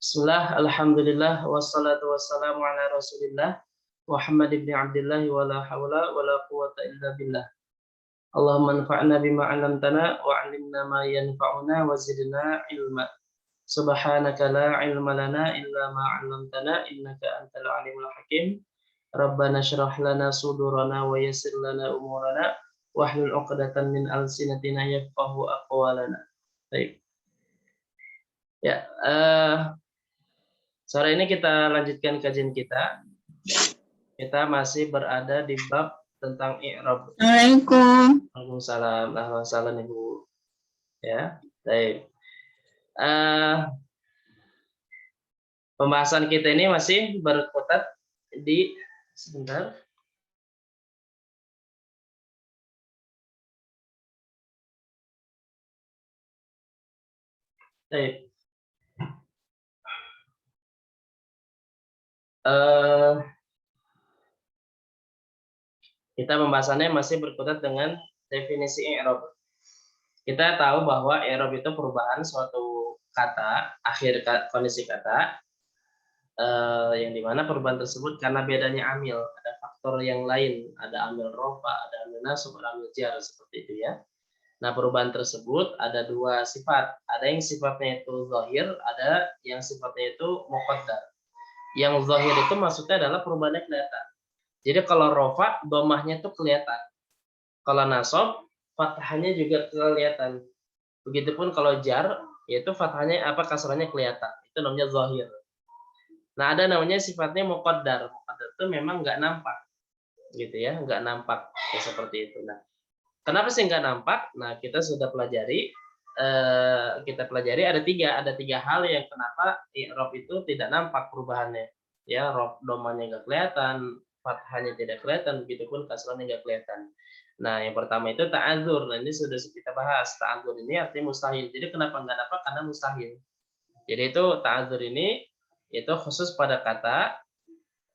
Bismillah, alhamdulillah, wassalatu wassalamu ala rasulillah, Muhammad ibn Abdullah, wa la hawla wa la quwata illa billah. Allahumma anfa'na bima 'allamtana wa 'allimna ma yanfa'una wa zidna ilma. Subhanaka la ilma lana illa ma 'allamtana innaka antal alimul hakim. Rabbana shrah lana sudurana wa yassir lana umurana wahlul 'uqdatam min alsinatina yafqahu aqwalana. Baik. Ya, sore ini kita lanjutkan kajian kita. Kita masih berada di bab tentang i'rab. Assalamualaikum. Waalaikumsalam. Waalaikumsalam Ibu. Ya, baik. Pembahasan kita ini masih berkutat di sebentar. Baik. Kita pembahasannya masih berkutat dengan definisi i'rab. Kita tahu bahwa i'rab itu perubahan suatu kata, akhir kondisi kata, yang dimana perubahan tersebut karena bedanya amil, ada faktor yang lain, ada amil rofa, ada amil nasab, ada amil jar, seperti itu ya. Nah, perubahan tersebut ada dua sifat, ada yang sifatnya itu zahir, ada yang sifatnya itu muqaddar. Yang zahir itu maksudnya adalah perubahannya kelihatan. Jadi kalau rofa, domahnya itu kelihatan. Kalau nasab, fathahnya juga kelihatan. Begitupun kalau jar, yaitu fathahnya kasrahnya kelihatan. Itu namanya zahir. Nah, ada namanya sifatnya muqaddar. Muqaddar itu memang nggak nampak, gitu ya, nggak nampak ya, seperti itu. Nah, kenapa sih nggak nampak? Nah, kita sudah pelajari. Kita pelajari ada tiga hal yang kenapa i'rab itu tidak nampak perubahannya. Ya, domanya nggak kelihatan, fathahnya tidak kelihatan, begitupun kasrahnya nggak kelihatan. Nah, yang pertama itu ta'adzur. Nah, ini sudah kita bahas. Ta'adzur ini artinya mustahil. Jadi kenapa nggak dapat? Karena mustahil. Jadi itu ta'adzur ini itu khusus pada kata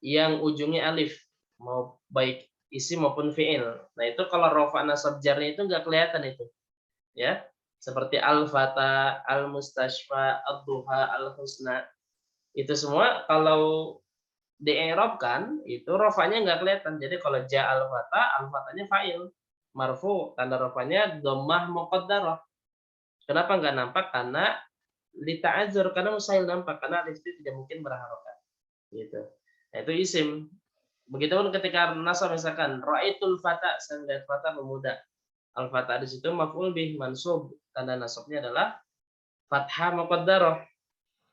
yang ujungnya alif, mau baik isim maupun fi'il. Nah, itu kalau rafa nasab jarnya itu nggak kelihatan itu. Ya. Seperti al-fata, al-mustashfa, ad-duha, al-husna. Itu semua kalau di-i'rabkan itu rafanya nggak kelihatan. Jadi kalau ja al-fata, al-fatanya fa'il. Marfu, tanda rafanya dhammah muqaddarah. Kenapa nggak nampak? Karena li ta'adzur, karena mustahil nampak, karena alif itu tidak mungkin berharokat. Gitu. Nah, itu isim. Begitupun ketika nasab, misalkan ra'aitul fata, saya melihat fata pemuda. Al-fata di situ maf'ul bih mansub, tanda nasabnya adalah fathah muqaddarah.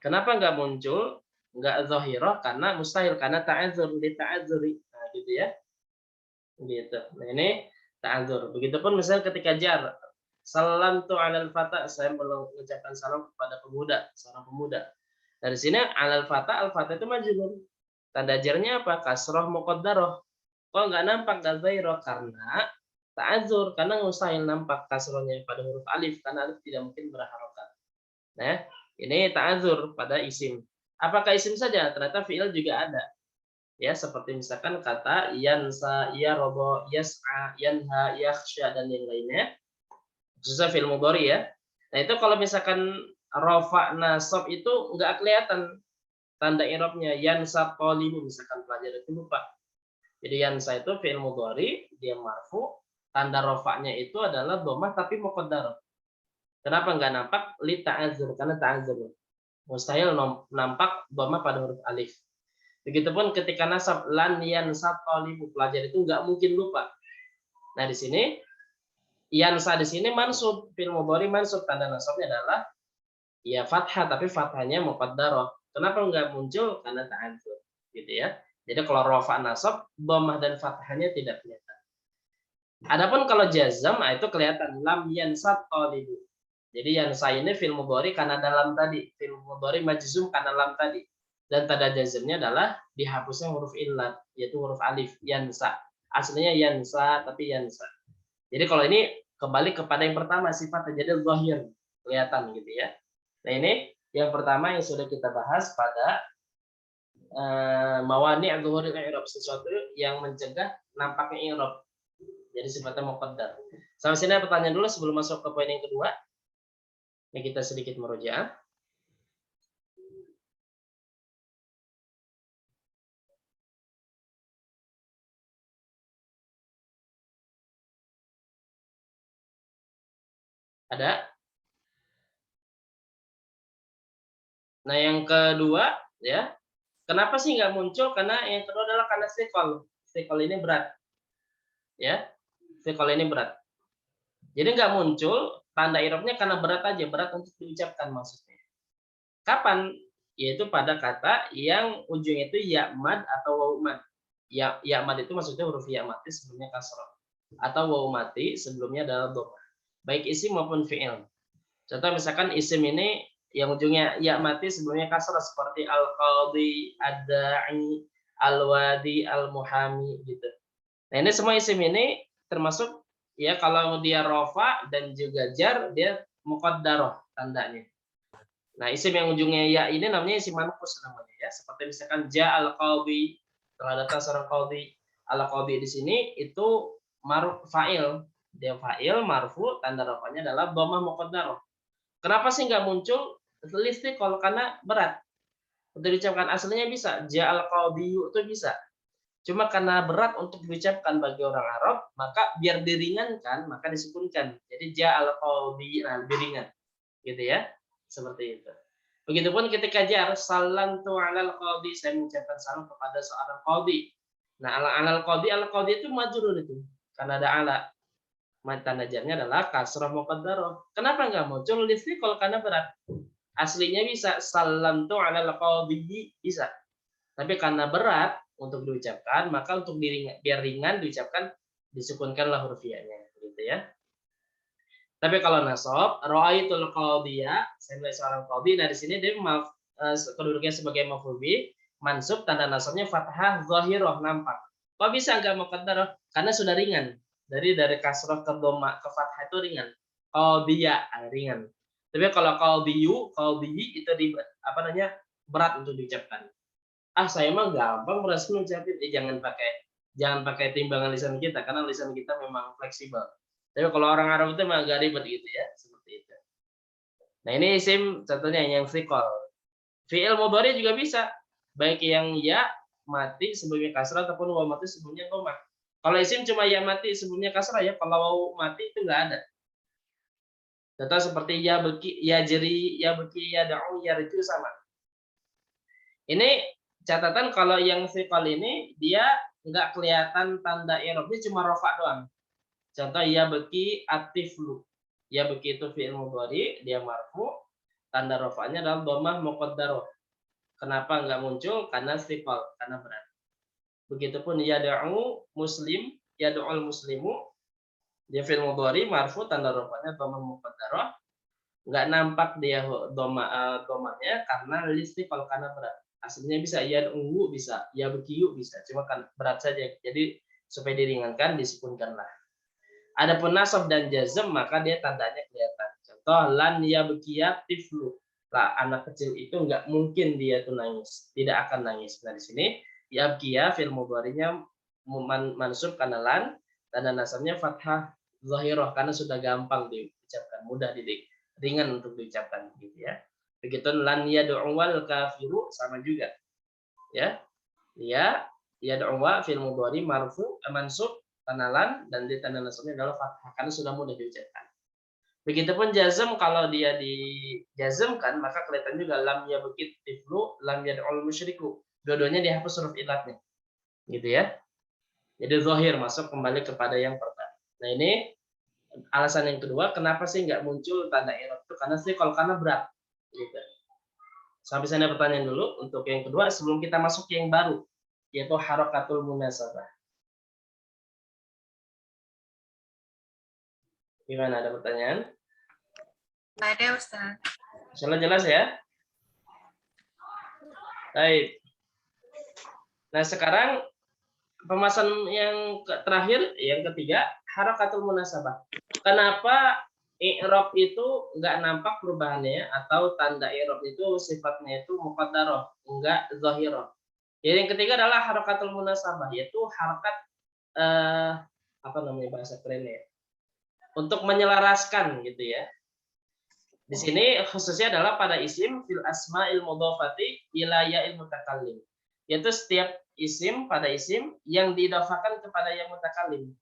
Kenapa nggak muncul? Nggak zahirah karena mustahil, karena ta'adzur, li ta'adzuri. Nah, gitu ya. Gitu. Nah, ini ta'adzur. Begitupun misalnya ketika jar, salamtu 'alal fata, saya mengucapkan salam kepada pemuda, seorang pemuda. Dari sini 'alal fata, al-fata itu majrur. Tanda jarnya apa? Kasroh muqaddarah. Kok nggak nampak, nggak zahirah? Karena ta'adzur, karena mustahil nampak kasrohnya pada huruf alif, karena alif tidak mungkin berharokat. Nah, ini ta'adzur pada isim. Apakah isim saja? Ternyata fi'il juga ada. Ya, seperti misalkan kata yansa, yarobo, yas'a, yanha, yakhsha, dan yang lainnya. Khususnya fi'il mudhari ya. Nah, itu kalau misalkan rafa nasab itu nggak kelihatan tanda i'rabnya. Yansa qalibu, misalkan pelajar itu lupa. Jadi yansa itu fi'il mudhari, dia marfu, tanda rafa'nya itu adalah dhammah tapi muqaddar. Kenapa nggak nampak? Li ta'adzur, karena ta'adzur. Mustahil nampak dhammah pada huruf alif. Begitupun ketika nasab, lan yansa qalibu, pelajar itu nggak mungkin lupa. Nah, di sini yansa di sini mansub, fi'il mudhari mansub, tanda nasabnya adalah ya fathah, tapi fathahnya muqaddarah. Kenapa nggak muncul? Karena ta'adzur, gitu ya. Jadi kalau rafa nasab, dhammah dan fathahnya tidak kelihatan. Adapun kalau jazam, nah itu kelihatan, lam yansab qalibu. Jadi yansa ini fi'il mudhari karena dalam tadi, fi'il mudhari majzum karena lam tadi. Dan tanda jazmnya adalah dihapusnya huruf illat, yaitu huruf alif, yansa. Aslinya yansa, tapi yansa. Jadi kalau ini kembali kepada yang pertama, sifatnya jadi zahir, kelihatan gitu ya. Nah, ini yang pertama yang sudah kita bahas pada mawani' zuhuril i'rab, sesuatu yang mencegah nampaknya i'rab. Jadi sifatnya muqaddar. Sampai sini ada pertanyaan dulu sebelum masuk ke poin yang kedua. Ini kita sedikit merujaah. Ada? Nah, yang kedua, ya, kenapa sih nggak muncul? Karena yang kedua adalah karena sikol. Sikol ini berat, ya. Sikol ini berat. Jadi nggak muncul tanda i'rabnya karena berat aja, berat untuk diucapkan maksudnya. Kapan? Yaitu pada kata yang ujungnya itu ya mad atau waw mad. Ya mad itu maksudnya huruf ya mati sebelumnya kasroh. Atau waw mati sebelumnya adalah dhammah. Baik isim maupun fi'il. Contoh misalkan isim ini yang ujungnya ya mati sebelumnya kasroh seperti al-qadhi, ad-da'i, al-wadi, al-muhami gitu. Nah, ini semua isim ini termasuk ya kalau dia rofa dan juga jar dia muqaddarah tandanya. Nah, isim yang ujungnya ya ini namanya isim manqus namanya ya. Seperti misalkan ja al-qadhi, telah datang seorang qadhi. Al-qadhi di sini itu fa'il. Dia fa'il marfu, tanda rafanya adalah dhammah muqaddarah. Kenapa sih nggak muncul kalau karena berat. Untuk diucapkan aslinya bisa, ja al-qadhiyu itu bisa. Cuma karena berat untuk diucapkan bagi orang Arab, maka biar diringankan, maka disukunkan. Jadi ja al-qadhi, nah lebih ringan. Gitu ya. Seperti itu. Begitupun ketika jar salamtu 'alal qadhi, saya mengucapkan salam kepada seorang qadhi. Nah, al-qadhi itu majrur itu. Karena ada ala. Tanda jarnya adalah kasrah muqaddarah. Kenapa enggak muncul kalau karena berat? Aslinya bisa salamtu 'alal qadhi bisa. Tapi karena berat untuk diucapkan, maka untuk biar ringan diucapkan disukunkanlah huruf ya-nya gitu ya. Tapi kalau nasab, ra'aitul qadhiya, saya melihat seorang qadhi. Nah, di sini dia kedudukannya sebagai maf'ul bih, mansub tanda nasabnya fathah zahirah nampak. Kok bisa enggak muqaddarah? Karena sudah ringan. Dari kasrah ke dhamma ke fathah itu ringan. Qadhiya ringan. Tapi kalau qadhiyi itu apa namanya? Berat untuk diucapkan. Ah, saya mah gampang merasa ngucapin. Jangan pakai timbangan lisan kita karena lisan kita memang fleksibel. Tapi kalau orang Arab itu memang agak ribet gitu ya, seperti itu. Nah, ini isim contohnya yang fiqol. Fi'il mudhari juga bisa. Baik yang ya mati sebelumnya kasrah ataupun waw mati sebelumnya dhammah. Kalau isim cuma ya mati sebelumnya kasrah ya, kalau waw mati itu enggak ada. Contoh seperti ya beki, ya jeri, ya beki, ya da'u, ya rju sama. Ini catatan kalau yang fiqol ini dia nggak kelihatan tanda i'rabnya cuma rofa doang. Contoh ya beki atiflu. Ya beki itu fi'il mudhari, dia marfu, tanda rafa'nya adalah dhammah muqaddarah. Kenapa nggak muncul? Karena fiqol, karena berat. Begitupun yad'u muslim, yad'ul muslimu, dia fi'il mudhari marfu, tanda rafa'nya dhammah muqaddarah. Nggak nampak dia dhammahnya karena istiqol, karena berat. Aslinya bisa yad'u bisa, ya bekiyu bisa, cuma kan berat saja. Jadi supaya diringankan disukunkanlah. Adapun nasab dan jazm maka dia tandanya kelihatan. Contoh lan yabkiya tiflu. Lah anak kecil itu enggak mungkin dia tuh nangis, tidak akan nangis. Nah di sini yabkiya fil mudhari'nya mansub karena lan, tanda nasabnya fathah zahirah karena sudah gampang diucapkan, mudah ringan untuk diucapkan gitu ya. Begitu lan yad'uwal kafiru sama juga. Ya. Yad'u fil mudhari marfu mansub tanalan dan di tanda nasabnya adalah fathah karena sudah mudah diucapkan. Begitupun jazm, kalau dia dijazmkan maka kelihatan juga lam yabqit tiflu lam yad'ul musyriku. Dua-duanya dihapus huruf ilatnya. Gitu ya. Jadi zahir masuk kembali kepada yang pertama. Nah, ini alasan yang kedua kenapa sih nggak muncul tanda i'rab itu karena berat. Gitu. Sampai sana pertanyaan dulu untuk yang kedua sebelum kita masuk yang baru yaitu harakatul munasabah. Gimana, ada pertanyaan? Nggak ada, Ustaz. Insyaallah jelas ya? Baik. Nah, sekarang pembahasan yang terakhir, yang ketiga, harakatul munasabah. Kenapa i'rab itu nggak nampak perubahannya atau tanda i'rab itu sifatnya itu muqaddarah, enggak zahirah. Jadi yang ketiga adalah harakatul munasabah, yaitu harakat apa namanya bahasa kerennya? Untuk menyelaraskan gitu ya. Di sini khususnya adalah pada isim fil asma'il mudhafati ila ya'il mutakallim. Yaitu setiap isim pada isim yang diidhafakan kepada yang mutakallim.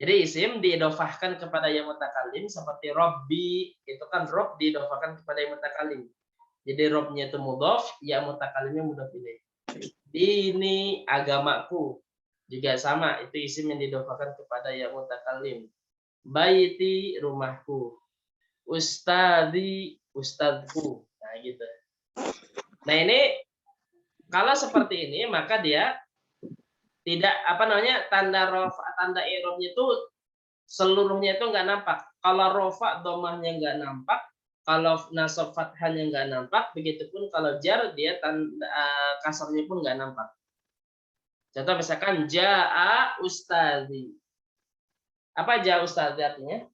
Jadi isim diidofahkan kepada yang mutakalim seperti Robbi, itu kan Rob diidofahkan kepada yang mutakalim. Jadi Robnya itu mudhof, ya mutakalimnya mudhof ilaih. Dini agamaku juga sama, itu isim yang diidofahkan kepada yang mutakalim. Baiti rumahku. Ustadi ustadku. Nah gitu. Nah ini kalau seperti ini maka dia tidak tanda i'rabnya itu seluruhnya itu nggak nampak. Kalau rofa domahnya nggak nampak, kalau nasab fathahnya nggak nampak, begitupun kalau jar dia kasarnya pun nggak nampak. Contoh misalkan jaa ustadi. Apa jaa ustadi artinya?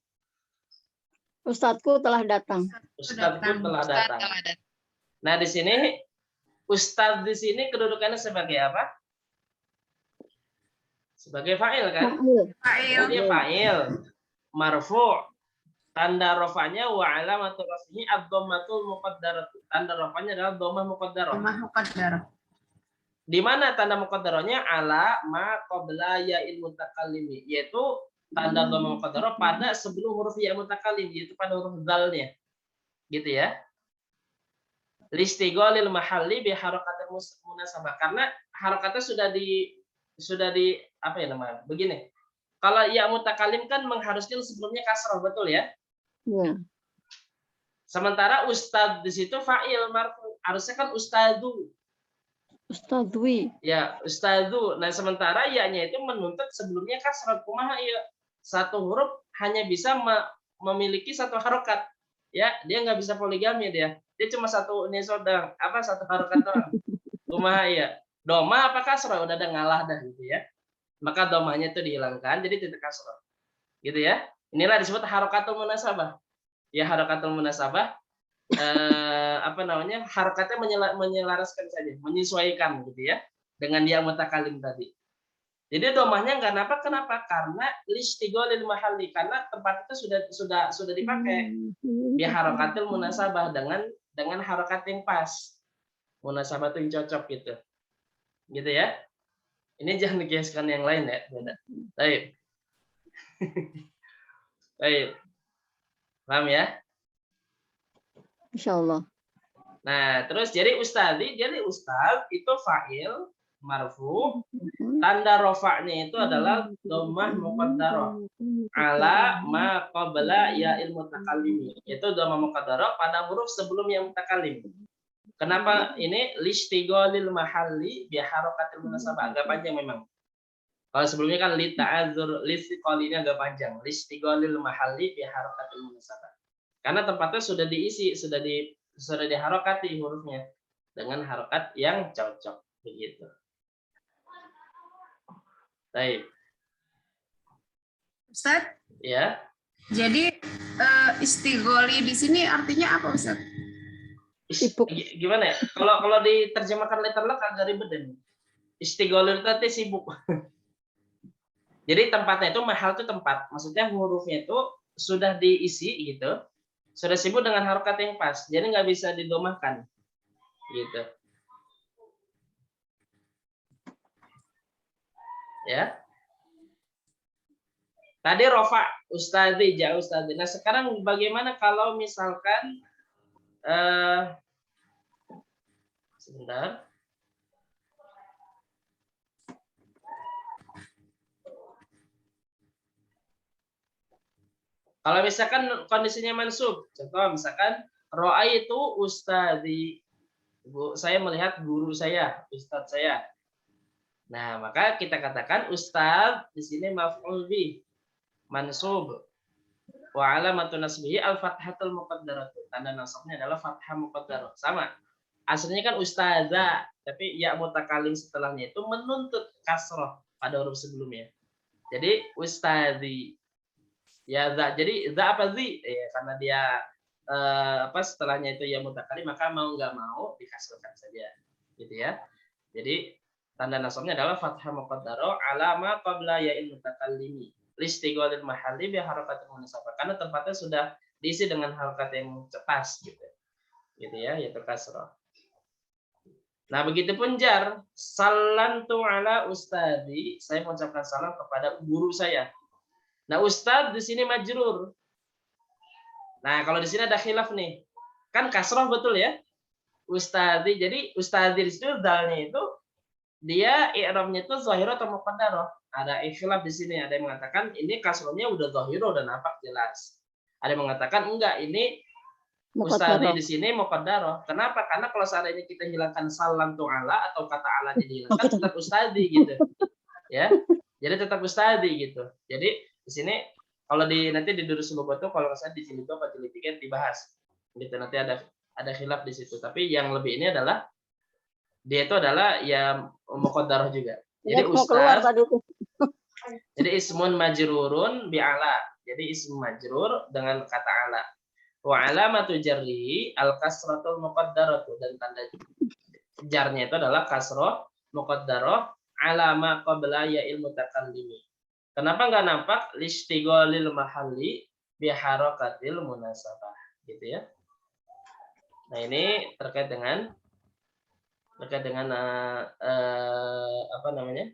Ustadzku telah datang. Ustadku telah datang. Nah di sini ustad di sini kedudukannya sebagai apa? Sebagai fa'il kan? Jadi fa'il marfu'. Tanda rafa'nya wa alamatu raf'ihi ad-dhammatul muqaddarah. Tanda rafa'nya adalah dhammah muqaddarah. Di mana tanda muqaddarahnya ala ma qabla ya'il mutakallimi, yaitu tanda dhammah muqaddarah pada sebelum huruf ya mutakallim, yaitu pada huruf dzalnya. Gitu ya. Listighalil mahalli bi harakatil munasabah. Karena harakatnya sudah di apa ya namanya? Begini. Kalau ya mutakallim kan mengharuskan sebelumnya kasrah, betul ya? Ya. Sementara ustad di situ fa'il marfu, harusnya kan ustadu. Ustadzwi. Ya, ustadu. Nah, sementara ya-nya itu menuntut sebelumnya kasrah. Kumaha ya? Satu huruf hanya bisa memiliki satu harokat. Ya, dia nggak bisa poligami dia. Dia cuma satu satu harokat doang. Kumaha ya? Doma apa kasrah? Udah ada ngalah dah gitu ya. Maka domahnya itu dihilangkan jadi titik kasrah. Gitu ya. Inilah disebut harokatul munasabah. Ya harokatul munasabah harokatnya menyelaraskan saja, menyesuaikan gitu ya dengan dia mutakalim tadi. Jadi domahnya nggak nampak, kenapa? Karena listighalil mahalli, karena tempat itu sudah dipakai bi harokatul munasabah dengan harokat yang pas. Munasabah itu yang cocok gitu. Gitu ya. Ini jangan dikiaskan yang lain ya, beda. Baik. Baik. Paham ya? Insyaallah. Nah, terus jadi ustad itu fa'il marfu, tanda rofa'nya itu adalah dhammah muqaddarah ala ma qabla ya'il mutakallimi. Itu dhammah muqaddarah pada huruf sebelum yang mutakallim. Kenapa ini listighalil mahalli bi harakatil munasabah, agak panjang memang. Kalau sebelumnya kan li ta'adzur listiqal, ini agak panjang. Listighalil mahalli bi harakatil munasabah. Karena tempatnya sudah diisi, sudah diharokati hurufnya dengan harokat yang cocok begitu. Baik. Ustaz, Ya. jadi istigholi di sini artinya apa, Ustaz? Sibuk. Gimana ya? Kalau diterjemahkan letterlock agak ribet deh. Istighol itu artinya sibuk. Jadi tempatnya itu mahal itu tempat. Maksudnya hurufnya itu sudah diisi gitu. Sudah sibuk dengan harokat yang pas. Jadi nggak bisa didomahkan. Gitu. Ya. Tadi rofa ustadzi, ja ustadzi. Nah, sekarang bagaimana kalau misalkan sebentar. Kalau misalkan kondisinya mansub, contoh misalkan roa itu ustadzi, saya melihat guru saya, ustadz saya. Nah, maka kita katakan ustadz di sini maf'ul bih, mansub. Wa alamatun nasbihi al-fathatul muqaddarah. Tanda nasabnya adalah fathah muqaddarah. Sama. Aslinya kan ustazah, tapi ya mutakalim setelahnya itu menuntut kasroh pada huruf sebelumnya. Jadi ustazi. Ya za. Jadi za apa zi? Karena dia setelahnya itu ya mutakalim, maka mau nggak mau dikasrohkan saja. Gitu ya. Jadi tanda nasabnya adalah fathah muqaddarah alama qabla ya'il mutakallimi. Listighalil mahalli bi harakatil munasabah. Karena tempatnya sudah diisi dengan harakat yang pas gitu. Gitu ya, yaitu kasrah. Nah, begitupun jar, salamtu ala ustadi, saya mengucapkan salam kepada guru saya. Nah, ustadz di sini majrur. Nah, kalau di sini ada khilaf nih. Kan kasroh betul ya? Ustadi. Jadi ustadi di situ dalnya itu dia i'rabnya itu zahir atau muqaddarah. Ada khilaf di sini. Ada yang mengatakan ini kasrohnya udah zahir udah nampak jelas. Ada yang mengatakan enggak, ini ustadi di sini muqaddarah. Kenapa? Karena kalau seandainya kita hilangkan salam tu ala atau kata ala dihilangkan tetap ustadi gitu. Ya. Jadi tetap ustadi gitu. Jadi di sini kalau nanti di Durus Lughah kalau nggak salah di jilid 2 atau jilid 3 dibahas. Gitu nanti ada khilaf di situ. Tapi yang lebih ini adalah dia itu adalah ya muqaddarah juga. Jadi ustaz. Jadi ismun majrurun bi ala. Jadi ism majrur dengan kata ala. Wa alamatu jarrihi al kasratul muqaddaratu, dan tanda jarnya itu adalah kasrah muqaddarah alama qabla ya'il mutakallimi. Kenapa nggak nampak? Listighalil mahalli bi harakatil munasabah, gitu ya. Nah, ini terkait dengan apa namanya?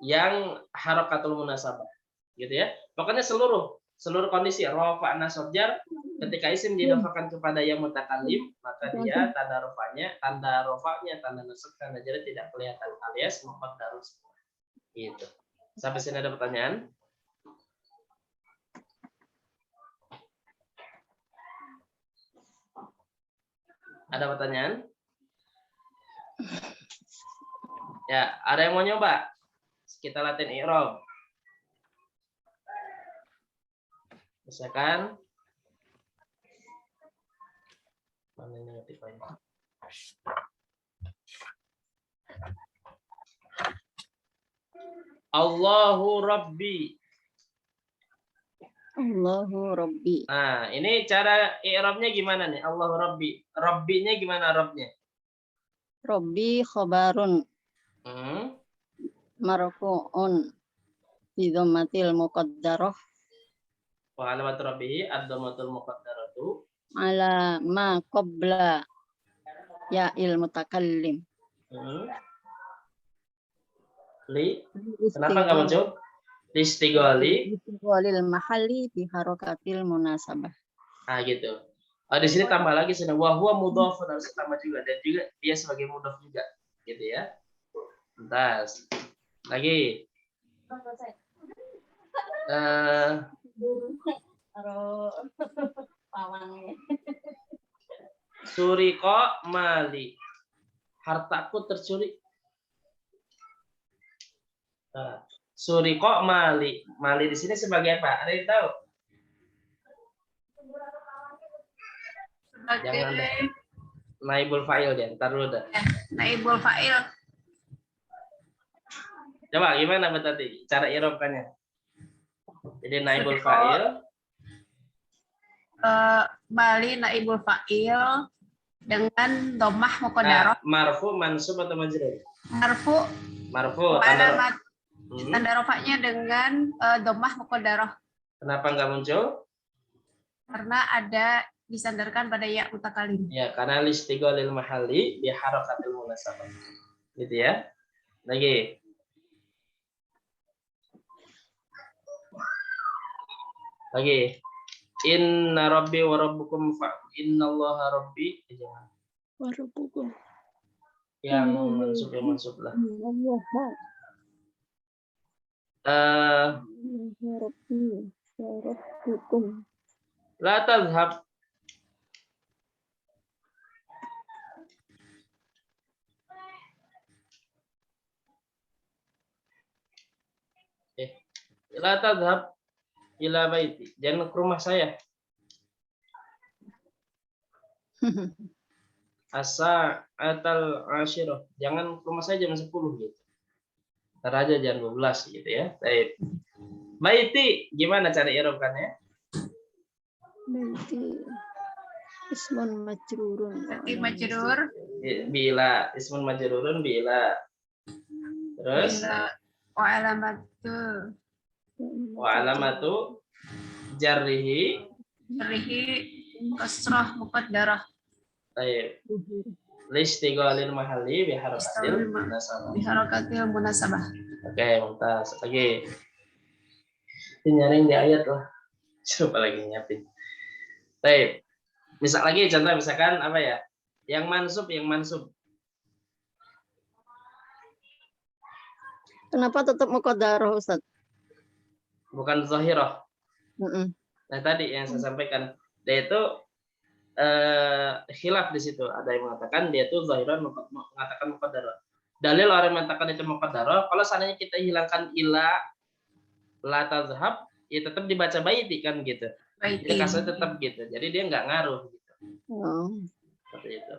Yang harakatul munasabah, gitu ya. Pokoknya seluruh kondisi rafa nasab jar ketika isim didofakan kepada yang mutakallim, maka dia tanda rafanya, tanda nasab, tanda jar tidak kelihatan alias muqaddar semua. Gitu. Sampai sini ada pertanyaan? Ada pertanyaan? Ya, ada yang mau nyoba? Kita latihan i'rab. Misalkan mana ini notifikasinya? Allahu Rabbi. Allahu Rabbi. Nah, ini cara i'rabnya gimana nih? Allahu Rabbi. Rabbinya gimana Rabbnya? Rabbi khabarun marfu'un bi dhammatil muqaddarah Wa alamat rabbihi ad-dhammatul muqaddaratu ala ma qabla ya'il mutakallim. Kenapa nggak muncul? Listighalil mahalli bi harakatil munasabah. Nah, gitu. Di sini tambah lagi sudah wa huwa mudhafun, harus tambah juga, dan juga dia sebagai mudhaf juga, gitu ya. Bentar. Lagi. Suriko mali. Hartaku tercuri. Suriko mali. Mali di sini sebagai apa? Ada yang tahu? Jangan deh. Naibul fa'il dia, ntar dulu dah. Naibul fa'il. Coba gimana Mbak Tati cara i'rabkannya? Jadi naibul fa'il. Bali naibul fa'il dengan dhammah muqaddarah. Marfu, mansub atau majrur? Marfu. Tanda rafa'nya dengan dhammah muqaddarah. Kenapa nggak muncul? Karena ada disandarkan pada ya mutakallim. Ya, karena listighalil mahalli bi harakatil munasabah. Gitu ya. Lagi. Inna rabbi wa rabbukum fa innallaha rabbi. Jangan. Wa rabbukum. Yang mansub lah. Rabbi wa rabbukum. La tadhhab. La tadhhab ila baiti. Jangan ke rumah saya. Asa-atal asyirah. Jangan ke rumah saya jam 10 gitu. Ntar aja jam 12 gitu ya. Baik. Baiti, gimana cara i'rabkannya? Baiti ismun majrurun. Majrur. Bila ismun majrurun bila. Terus Wa alamatu jarrihi kasrah muqaddarah. Baik. Listighalil mahalli bi harakatil munasabah. Bi harakatil munasabah. Oke, mumtaz. Lagi. Nyaring di ayat lah. Coba lagi nyiapin. Baik. Misal lagi contoh misalkan apa ya? Yang mansub. Kenapa tetap muqaddarah, Ustaz? Bukan zahirah. Mm-mm. Nah, tadi yang saya sampaikan, dia itu khilaf di situ. Ada yang mengatakan dia itu zahiran mengatakan muqaddarah. Dalil orang yang mengatakan itu muqaddarah, kalau seandainya kita hilangkan ila la tazhab, ya tetap dibaca baiti kan gitu. Jadi kasarnya tetap gitu. Jadi dia nggak ngaruh gitu. Oh. Seperti itu.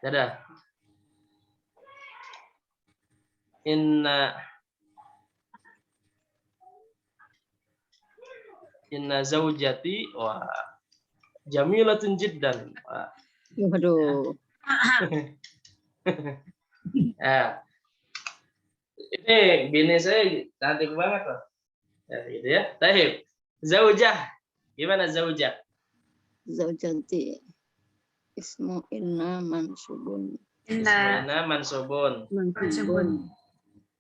Dadah. Inna zaujati wah jamilatun jiddan. Wah. Waduh. Ya. Ini bini saya cantik banget loh. Ya, gitu ya. Tahib. Zaujah. Gimana zaujah? Zaujati. Ismu inna mansubun. Ismina mansubun. Mansubun.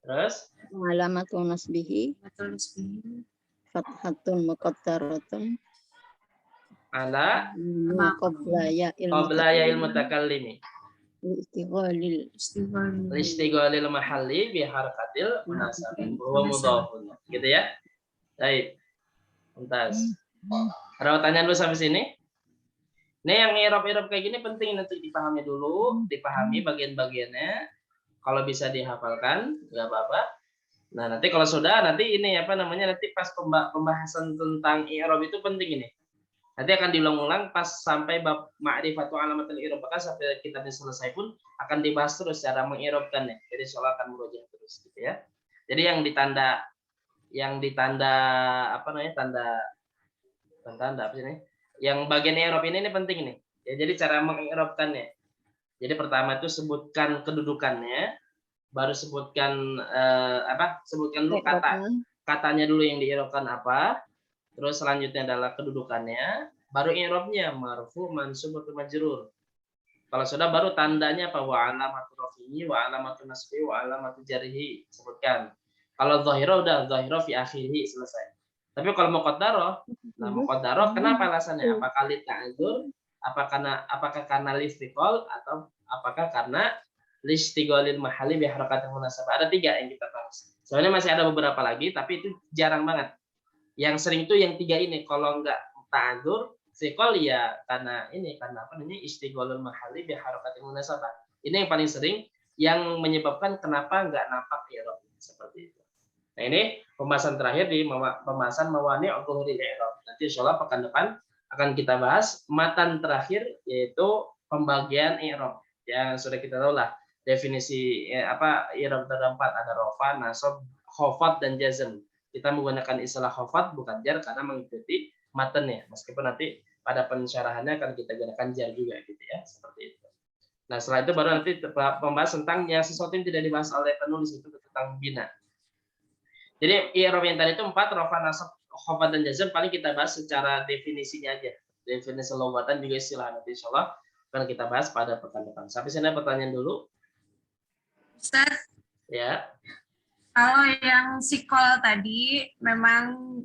Terus Alamatu nasbihi. Fathatun muqaddaratun. ala Qabla ya ilmu takallimi. Istighalil Listighalil mahalli bi harakatil munasabah. Huwa mudhafun. Gitu ya. Baik. Tuntas. Ada pertanyaan dulu sampai sini? Ini yang i'rab-i'rab kayak gini penting untuk dipahami dulu, dipahami bagian-bagiannya. Kalau bisa dihafalkan, nggak apa-apa. Nah, nanti kalau sudah, nanti ini apa namanya, nanti pas pembahasan tentang i'rab itu penting ini. Nanti akan diulang-ulang pas sampai bab ma'rifatu alamatul i'rab, bahkan sampai kita selesai pun akan dibahas terus cara meng'irabkannya. Jadi soal akan murojaah terus gitu ya. Jadi yang ditanda apa namanya, tanda apa sih ini? Yang bagian i'rab ini penting nih. Ya, jadi cara meng'irabkannya. Jadi pertama itu sebutkan kedudukannya, baru sebutkan sebutkan dulu katanya dulu yang di'irabkan apa. Terus selanjutnya adalah kedudukannya, baru i'rabnya marfu, mansub, atau majrur. Kalau sudah baru tandanya apa? Wa alamatu rafi'i, wa alamatu nasbi, wa alamatu jarhi, sebutkan. Kalau zahira udah zahira fi akhirih, selesai. Tapi kalau muqaddarah, nah muqaddarah kenapa alasannya? Apakah li ta'dzur, apakah karena listiqol, atau apakah karena listighalil mahalli bi harakatil munasabah? Ada 3 yang kita bahas. Sebenarnya masih ada beberapa lagi, tapi itu jarang banget. Yang sering itu yang 3 ini. Kalau enggak ta'dzur, istiqol ya karena apa namanya, istighalul mahalli bi harakatil munasabah. Ini yang paling sering yang menyebabkan kenapa enggak nampak i'rab seperti itu. Nah, ini pembahasan terakhir di pembahasan mawani' dhuhuril i'rab. Nanti insyaallah pekan depan akan kita bahas matan terakhir, yaitu pembagian i'rab. Yang sudah kita tahu lah definisi i'rab ada 4, ada rafa, nasab, khafad, dan jazm. Kita menggunakan istilah khafad bukan jar karena mengikuti matanya, meskipun nanti pada pensyarahannya akan kita gunakan jar juga gitu ya, seperti itu. Nah, setelah itu baru nanti membahas tentang yang sesuatu yang tidak dibahas oleh penulis, itu tentang bina. Jadi i'rab yang tadi itu 4, rafa, nasab, khafad, dan jazm, paling kita bahas secara definisinya aja. Definisi lughatan juga istilah, nanti insyaallah akan kita bahas pada pekan depan. Sampai sini pertanyaan dulu. Ustaz, ya. Kalau yang sikol tadi memang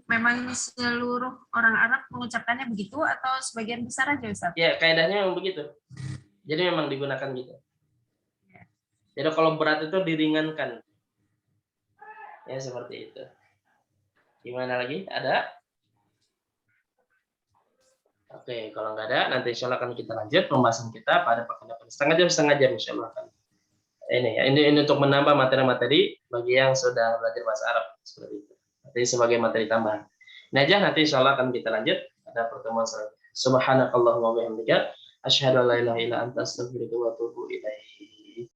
seluruh orang Arab mengucapkannya begitu atau sebagian besar aja, Ustaz? Ya, kaidahnya memang begitu. Jadi memang digunakan gitu. Jadi kalau berat itu diringankan. Ya, seperti itu. Gimana lagi? Ada? Oke, kalau nggak ada, nanti insyaallah akan kita lanjut pembahasan kita pada pekan depan. Setengah jam insyaallah akan. Ini untuk menambah materi-materi bagi yang sudah belajar bahasa Arab seperti itu. Nanti sebagai materi tambahan. Ini aja, nanti insyaallah akan kita lanjut pada pertemuan selanjutnya. Subhanakallahumma wa bihamdika asyhadu an la ilaha illa anta astaghfiruka wa atubu ilaik.